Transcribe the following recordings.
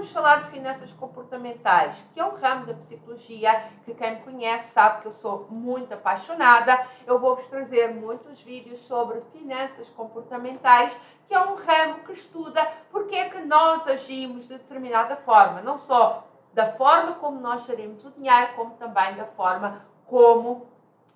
vamos falar de finanças comportamentais, que é um ramo da psicologia que quem me conhece sabe que eu sou muito apaixonada. Eu vou-vos trazer muitos vídeos sobre finanças comportamentais, que é um ramo que estuda porque é que nós agimos de determinada forma, não só da forma como nós gerimos o dinheiro, como também da forma como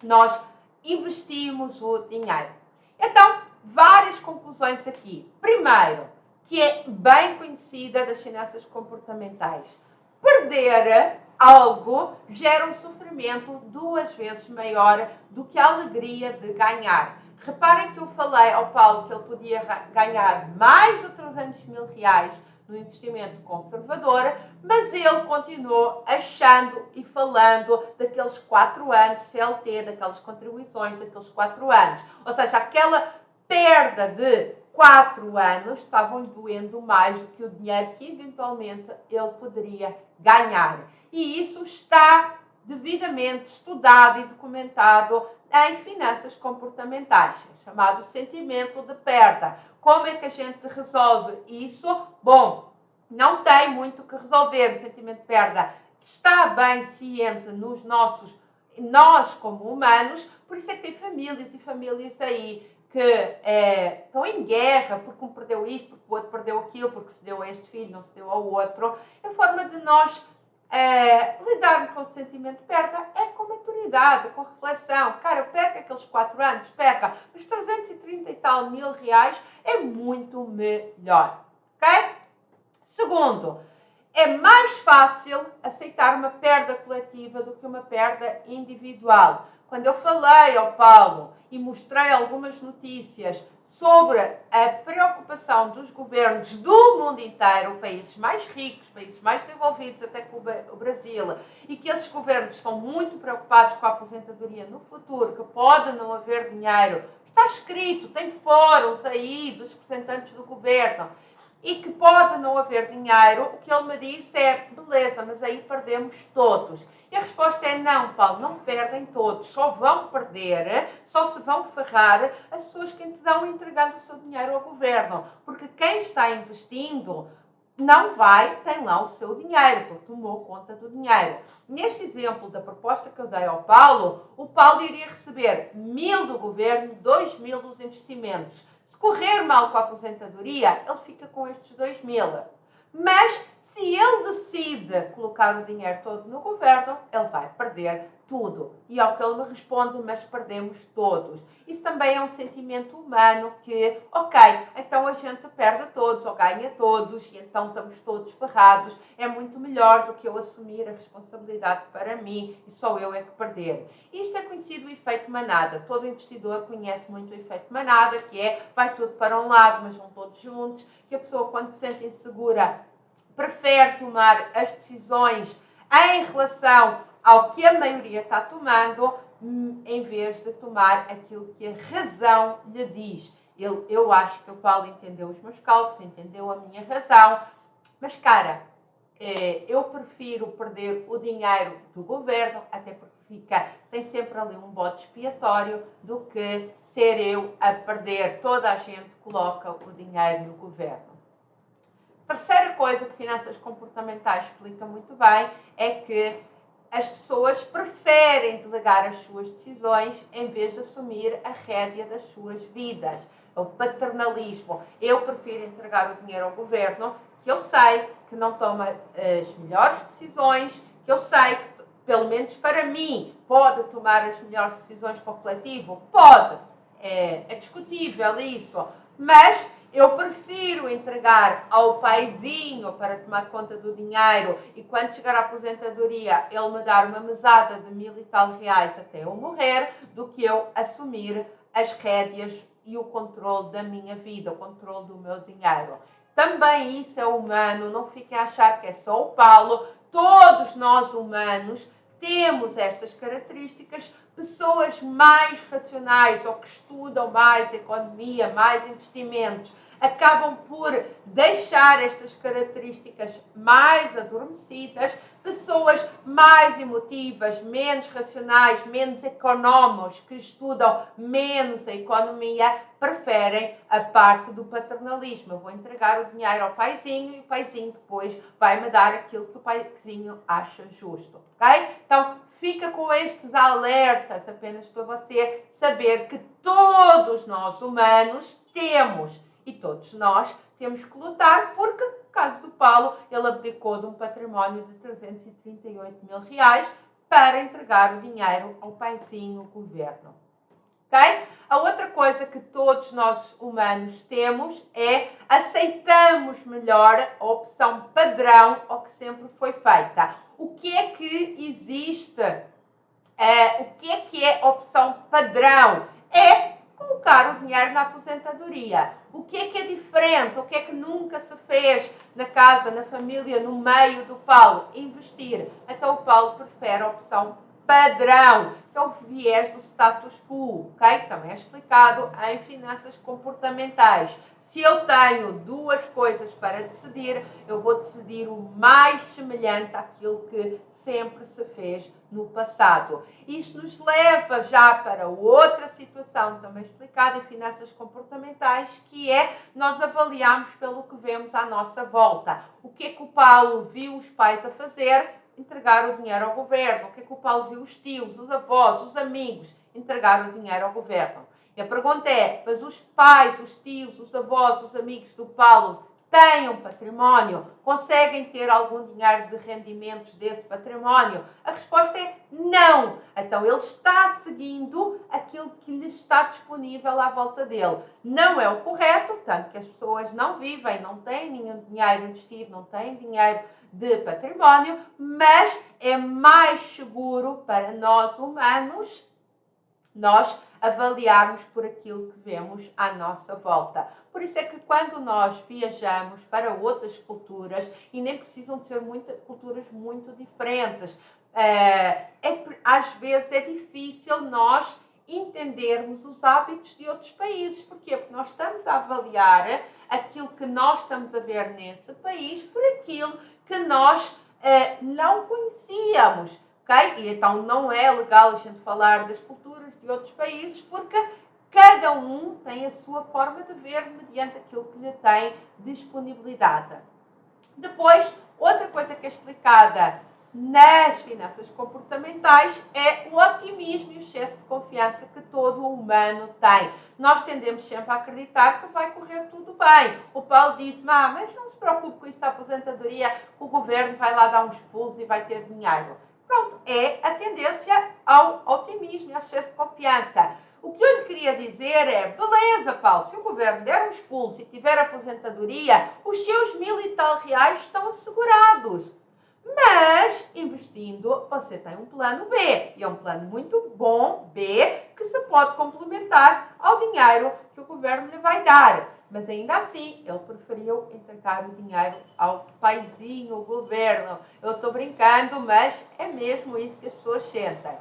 nós investimos o dinheiro. Então, várias conclusões aqui. Primeiro, que é bem conhecida das finanças comportamentais. Perder algo gera um sofrimento 2 vezes maior do que a alegria de ganhar. Reparem que eu falei ao Paulo que ele podia ganhar mais de 300 mil reais no investimento conservador, mas ele continuou achando e falando daqueles 4 anos CLT, daquelas contribuições daqueles 4 anos. Ou seja, aquela perda de 4 anos estavam doendo mais do que o dinheiro que eventualmente ele poderia ganhar. E isso está devidamente estudado e documentado em finanças comportamentais, chamado sentimento de perda. Como é que a gente resolve isso? Bom, não tem muito o que resolver. O sentimento de perda está bem ciente nós como humanos, por isso é que tem famílias e famílias aí que estão em guerra, porque um perdeu isto, porque o outro perdeu aquilo, porque se deu a este filho, não se deu ao outro. A forma de nós lidarmos com o sentimento de perda é com maturidade, com reflexão. Cara, eu perco aqueles 4 anos, perca, mas 330 e tal mil reais é muito melhor, ok? Segundo, é mais fácil aceitar uma perda coletiva do que uma perda individual. Quando eu falei ao Paulo e mostrei algumas notícias sobre a preocupação dos governos do mundo inteiro, países mais ricos, países mais desenvolvidos, até que o Brasil, e que esses governos estão muito preocupados com a aposentadoria no futuro, que pode não haver dinheiro, está escrito, tem fóruns aí dos representantes do governo, e que pode não haver dinheiro, o que ele me disse é, beleza, mas aí perdemos todos. E a resposta é não, Paulo, não perdem todos, só vão perder, só se vão ferrar as pessoas que estão entregando o seu dinheiro ao governo. Porque quem está investindo não tem lá o seu dinheiro, porque tomou conta do dinheiro. Neste exemplo da proposta que eu dei ao Paulo, o Paulo iria receber 1.000 do governo, 2.000 dos investimentos. Se correr mal com a aposentadoria, ele fica com estes 2.000. Mas, se ele decide colocar o dinheiro todo no governo, ele vai perder tudo. E ao que ele me responde, mas perdemos todos. Isso também é um sentimento humano que, ok, então a gente perde todos ou ganha todos e então estamos todos ferrados. É muito melhor do que eu assumir a responsabilidade para mim e só eu é que perder. Isto é conhecido o efeito manada. Todo investidor conhece muito o efeito manada, que é, vai tudo para um lado, mas vão todos juntos, que a pessoa quando se sente insegura prefere tomar as decisões em relação ao que a maioria está tomando, em vez de tomar aquilo que a razão lhe diz. Eu acho que o Paulo entendeu os meus cálculos, entendeu a minha razão, mas cara, eu prefiro perder o dinheiro do governo, até porque tem sempre ali um bode expiatório, do que ser eu a perder. Toda a gente coloca o dinheiro no governo. Terceira coisa que finanças comportamentais explica muito bem é que as pessoas preferem delegar as suas decisões em vez de assumir a rédea das suas vidas. O paternalismo. Eu prefiro entregar o dinheiro ao governo, que eu sei que não toma as melhores decisões, que eu sei que, pelo menos para mim, pode tomar as melhores decisões para o coletivo? Pode. É discutível isso. Mas eu prefiro entregar ao paizinho para tomar conta do dinheiro e quando chegar à aposentadoria ele me dar uma mesada de 1.000 e tal reais até eu morrer, do que eu assumir as rédeas e o controle da minha vida, o controle do meu dinheiro. Também isso é humano, não fiquem a achar que é só o Paulo. Todos nós humanos temos estas características. Pessoas mais racionais ou que estudam mais economia, mais investimentos, acabam por deixar estas características mais adormecidas. Pessoas mais emotivas, menos racionais, menos económicos, que estudam menos a economia, preferem a parte do paternalismo. Eu vou entregar o dinheiro ao paizinho e o paizinho depois vai-me dar aquilo que o paizinho acha justo, ok? Então, fica com estes alertas apenas para você saber que todos nós humanos temos e todos nós temos que lutar, porque no caso do Paulo, ele abdicou de um património de 338 mil reais para entregar o dinheiro ao paizinho, o governo. Okay? A outra coisa que todos nós humanos temos é aceitamos melhor a opção padrão ao que sempre foi feita. O que é que existe? O que é opção padrão? É colocar o dinheiro na aposentadoria. O que é diferente? O que é que nunca se fez na casa, na família, no meio do Paulo? Investir. Então o Paulo prefere a opção padrão, que é o viés do status quo, ok? Também é explicado em finanças comportamentais. Se eu tenho duas coisas para decidir, eu vou decidir o mais semelhante àquilo que sempre se fez no passado. Isto nos leva já para outra situação também explicada em finanças comportamentais, que é nós avaliarmos pelo que vemos à nossa volta. O que é que o Paulo viu os pais a fazer? Entregar o dinheiro ao governo. O que é que o Paulo viu os tios, os avós, os amigos? Entregar o dinheiro ao governo. E a pergunta é, mas os pais, os tios, os avós, os amigos do Paulo têm um património? Conseguem ter algum dinheiro de rendimentos desse património? A resposta é não. Então ele está seguindo aquilo que lhe está disponível à volta dele. Não é o correto, tanto que as pessoas não vivem, não têm nenhum dinheiro investido, não têm dinheiro de património, mas é mais seguro para nós humanos nós avaliarmos por aquilo que vemos à nossa volta. Por isso é que quando nós viajamos para outras culturas, e nem precisam de ser culturas muito diferentes, às vezes é difícil nós entendermos os hábitos de outros países. Porquê? Porque nós estamos a avaliar aquilo que nós estamos a ver nesse país por aquilo que nós não conhecíamos. Okay? E então não é legal a gente falar das culturas de outros países, porque cada um tem a sua forma de ver mediante aquilo que lhe tem disponibilidade. Depois, outra coisa que é explicada nas finanças comportamentais é o otimismo e o excesso de confiança que todo humano tem. Nós tendemos sempre a acreditar que vai correr tudo bem. O Paulo disse, mas não se preocupe com isso da aposentadoria, o governo vai lá dar uns pulos e vai ter dinheiro. Pronto, é a tendência ao otimismo e ao excesso de confiança. O que eu lhe queria dizer é, beleza, Paulo, se o governo der uns pulos e tiver aposentadoria, os seus 1000 e tal reais estão assegurados. Mas, investindo, você tem um plano B. E é um plano muito bom, B, que se pode complementar ao dinheiro que o governo lhe vai dar. Mas ainda assim, ele preferiu entregar o dinheiro ao paizinho, o governo. Eu estou brincando, mas é mesmo isso que as pessoas sentem.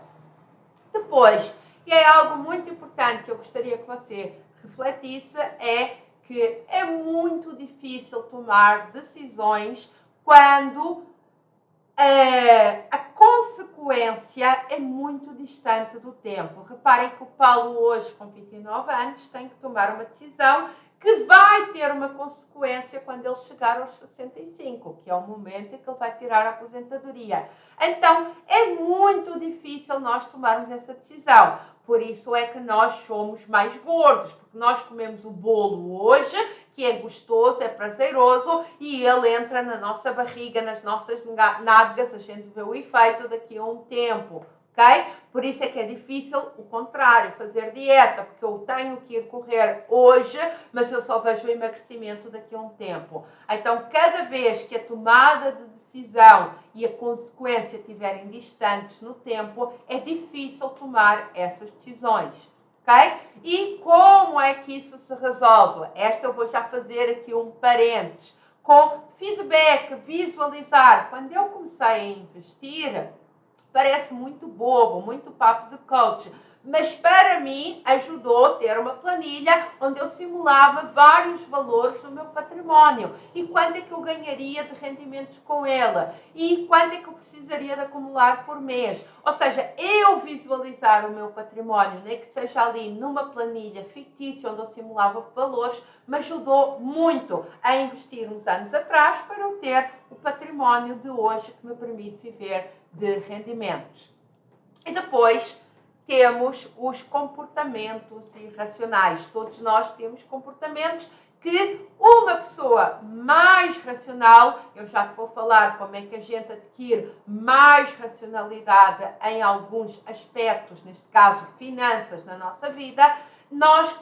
Depois, e é algo muito importante que eu gostaria que você refletisse, é que é muito difícil tomar decisões quando a consequência é muito distante do tempo. Reparem que o Paulo hoje, com 29 anos, tem que tomar uma decisão que vai ter uma consequência quando ele chegar aos 65, que é o momento em que ele vai tirar a aposentadoria. Então, é muito difícil nós tomarmos essa decisão. Por isso é que nós somos mais gordos, porque nós comemos o bolo hoje, que é gostoso, é prazeroso, e ele entra na nossa barriga, nas nossas nádegas, a gente vê o efeito daqui a um tempo. Okay? Por isso é que é difícil o contrário, fazer dieta, porque eu tenho que ir correr hoje, mas eu só vejo o emagrecimento daqui a um tempo. Então, cada vez que a tomada de decisão e a consequência estiverem distantes no tempo, é difícil tomar essas decisões. Okay? E como é que isso se resolve? Esta eu vou já fazer aqui um parênteses. Com feedback, visualizar. Quando eu comecei a investir, parece muito bobo, muito papo de coach, mas para mim ajudou a ter uma planilha onde eu simulava vários valores do meu património e quanto é que eu ganharia de rendimentos com ela e quanto é que eu precisaria de acumular por mês. Ou seja, eu visualizar o meu património, nem que seja ali numa planilha fictícia onde eu simulava valores, me ajudou muito a investir uns anos atrás para eu ter o património de hoje que me permite viver de rendimentos. E depois temos os comportamentos irracionais. Todos nós temos comportamentos que uma pessoa mais racional, eu já vou falar como é que a gente adquire mais racionalidade em alguns aspectos, neste caso finanças na nossa vida, nós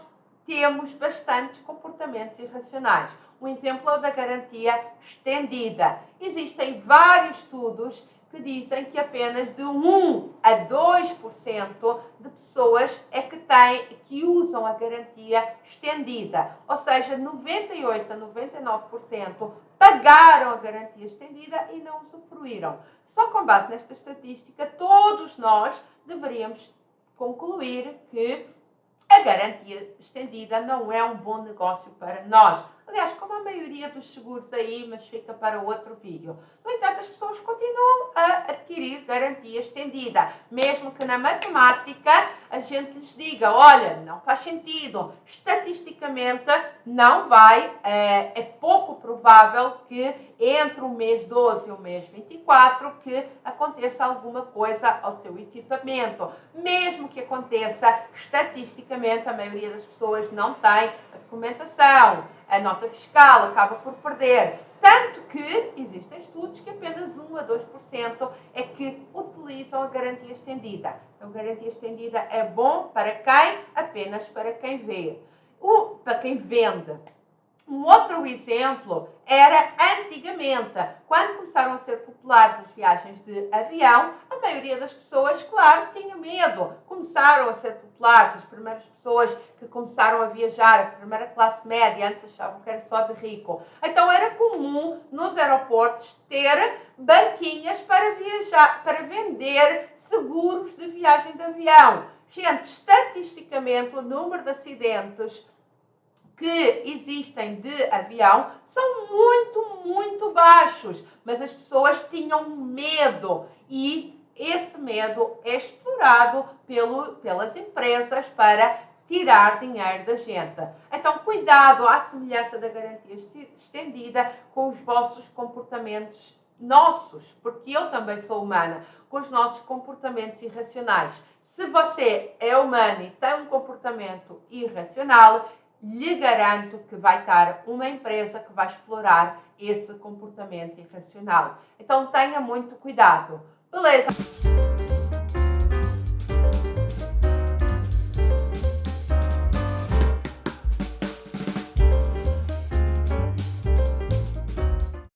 temos bastantes comportamentos irracionais. Um exemplo é o da garantia estendida. Existem vários estudos que dizem que apenas de 1 a 2% de pessoas é que usam a garantia estendida. Ou seja, 98 a 99% pagaram a garantia estendida e não usufruíram. Só com base nesta estatística, todos nós deveríamos concluir que a garantia estendida não é um bom negócio para nós. Aliás, como a maioria dos seguros aí, mas fica para outro vídeo. No entanto, as pessoas continuam a adquirir garantia estendida. Mesmo que na matemática a gente lhes diga, olha, não faz sentido. Estatisticamente não vai, é pouco provável que entre o mês 12 e o mês 24 que aconteça alguma coisa ao teu equipamento. Mesmo que aconteça, estatisticamente a maioria das pessoas não tem a documentação, a nota fiscal, acaba por perder. Tanto que existem estudos que apenas 1 a 2% é que utilizam a garantia estendida. Então, a garantia estendida é bom para quem? Apenas para quem vê. Para quem vende. Um outro exemplo era antigamente, quando começaram a ser populares as viagens de avião, a maioria das pessoas, claro, tinha medo. Começaram a ser populares, as primeiras pessoas que começaram a viajar, a primeira classe média, antes achavam que era só de rico. Então era comum nos aeroportos ter banquinhas para viajar, para vender seguros de viagem de avião. Gente, estatisticamente o número de acidentes que existem de avião são muito baixos, mas as pessoas tinham medo e esse medo é explorado pelas empresas para tirar dinheiro da gente. Então, cuidado, à semelhança da garantia estendida, com os vossos comportamentos nossos, porque eu também sou humana, com os nossos comportamentos irracionais. Se você é humano e tem um comportamento irracional, lhe garanto que vai estar uma empresa que vai explorar esse comportamento irracional. Então tenha muito cuidado. Beleza?